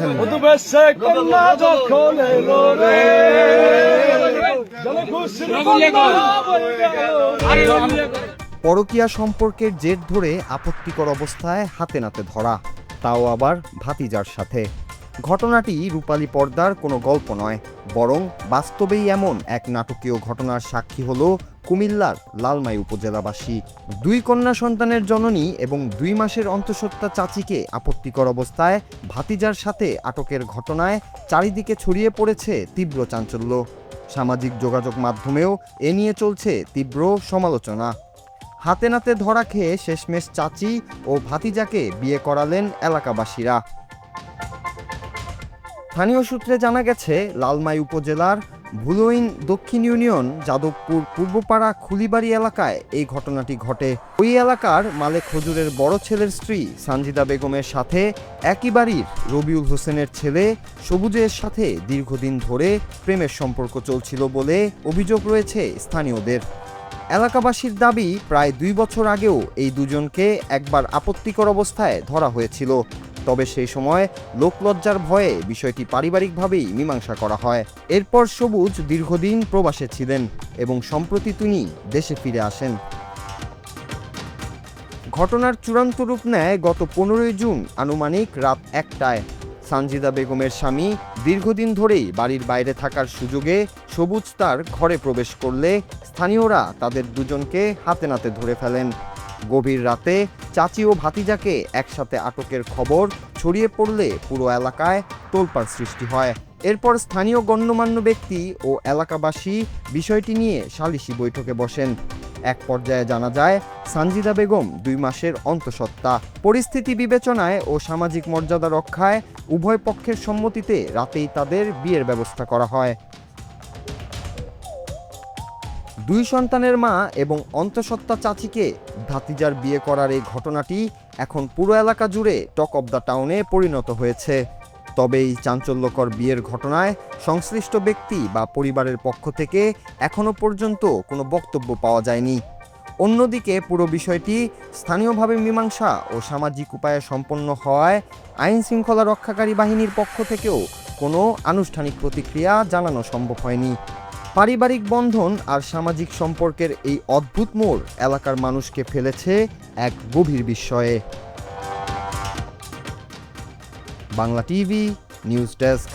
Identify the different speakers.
Speaker 1: করেছেন। পরকীয়া সম্পর্কের জের ধরে আপত্তিকর অবস্থায় হাতে নাতে ধরা, তাও আবার ভাতিজার সাথে। ঘটনাটি রূপালী পর্দার কোনো গল্প নয়, বরং বাস্তবেই এমন এক নাটকীয় ঘটনার সাক্ষী হল কুমিল্লার লালমাই উপজেলাবাসী। 2 কন্যা সন্তানের জননী এবং 2 মাসের অন্তঃসত্ত্বা চাচিকে আপত্তিকর অবস্থায় ভাতিজার সাথে আটকের ঘটনায় চারিদিকে ছড়িয়ে পড়েছে তীব্র চাঞ্চল্য। সামাজিক যোগাযোগ মাধ্যমেও এ নিয়ে চলছে তীব্র সমালোচনা। হাতে নাতে ধরা খেয়ে শেষমেশ চাচি ও ভাতিজাকে বিয়ে করালেন এলাকাবাসীরা। স্থানীয় সূত্রে জানা গেছে, লালমাই উপজেলার ভুলইন দক্ষিণ ইউনিয়ন যাদবপুর পূর্বপাড়া খুলিবাড়ি এলাকায় এই ঘটনাটি ঘটে। ওই এলাকার মালেক হুজুরের বড় ছেলের স্ত্রী সানজিদা বেগমের সাথে একই বাড়ির রবিউল হোসেনের ছেলে সবুজের সাথে দীর্ঘদিন ধরে প্রেমের সম্পর্ক চলছিল বলে অভিযোগ রয়েছে স্থানীয়দের। এলাকাবাসীর দাবি, প্রায় 2 বছর আগেও এই দুজনকে একবার আপত্তিকর অবস্থায় ধরা হয়েছিল, তবে সেই সময় লোকলজ্জার ভয়ে বিষয়টি পারিবারিকভাবেই মীমাংসা করা হয়। এরপর সবুজ দীর্ঘদিন প্রবাসে ছিলেন এবং সম্প্রতি তিনি দেশে ফিরে আসেন। ঘটনার চূড়ান্ত রূপ নেয় গত 15 জুন আনুমানিক রাত 1টায়। সানজিদা বেগমের স্বামী দীর্ঘদিন ধরেই বাড়ির বাইরে থাকার সুযোগে সবুজ তার ঘরে প্রবেশ করলে স্থানীয়রা তাদের দুজনকে হাতে নাতে ধরে ফেলেন। গভীর রাতে চাচি ও ভাতিজাকে একসাথে আটকের খবর ছড়িয়ে পড়লে পুরো এলাকায় তোলপাড় সৃষ্টি হয়। এরপর স্থানীয় গণ্যমান্য ব্যক্তি ও এলাকাবাসী বিষয়টি নিয়ে সালিশি বৈঠকে বসেন। এক পর্যায়ে জানা যায়, সানজিদা বেগম 2 মাসের অন্তঃসত্ত্বা। পরিস্থিতি বিবেচনায় ও সামাজিক মর্যাদা রক্ষায় উভয় পক্ষের সম্মতিতে রাতেই তাদের বিয়ের ব্যবস্থা করা হয়। 2 সন্তানের মা এবং অন্তঃসত্ত্বা চাচিকে ভাতিজার বিয়ে করার এই ঘটনাটি এখন পুরো এলাকা জুড়ে টক অব দ্য টাউনে পরিণত হয়েছে। তবে এই চাঞ্চল্যকর বিয়ের ঘটনায় সংশ্লিষ্ট ব্যক্তি বা পরিবারের পক্ষ থেকে এখনও পর্যন্ত কোনো বক্তব্য পাওয়া যায়নি। অন্যদিকে পুরো বিষয়টি স্থানীয়ভাবে মীমাংসা ও সামাজিক উপায়ে সম্পন্ন হওয়ায় আইন শৃঙ্খলা রক্ষাকারী বাহিনীর পক্ষ থেকেও কোনো আনুষ্ঠানিক প্রতিক্রিয়া জানানো সম্ভব হয়নি। পারিবারিক বন্ধন আর সামাজিক সম্পর্কের এই অদ্ভুত মোড় এলাকার মানুষকে ফেলেছে এক গভীর বিস্ময়ে। Bangla TV news desk.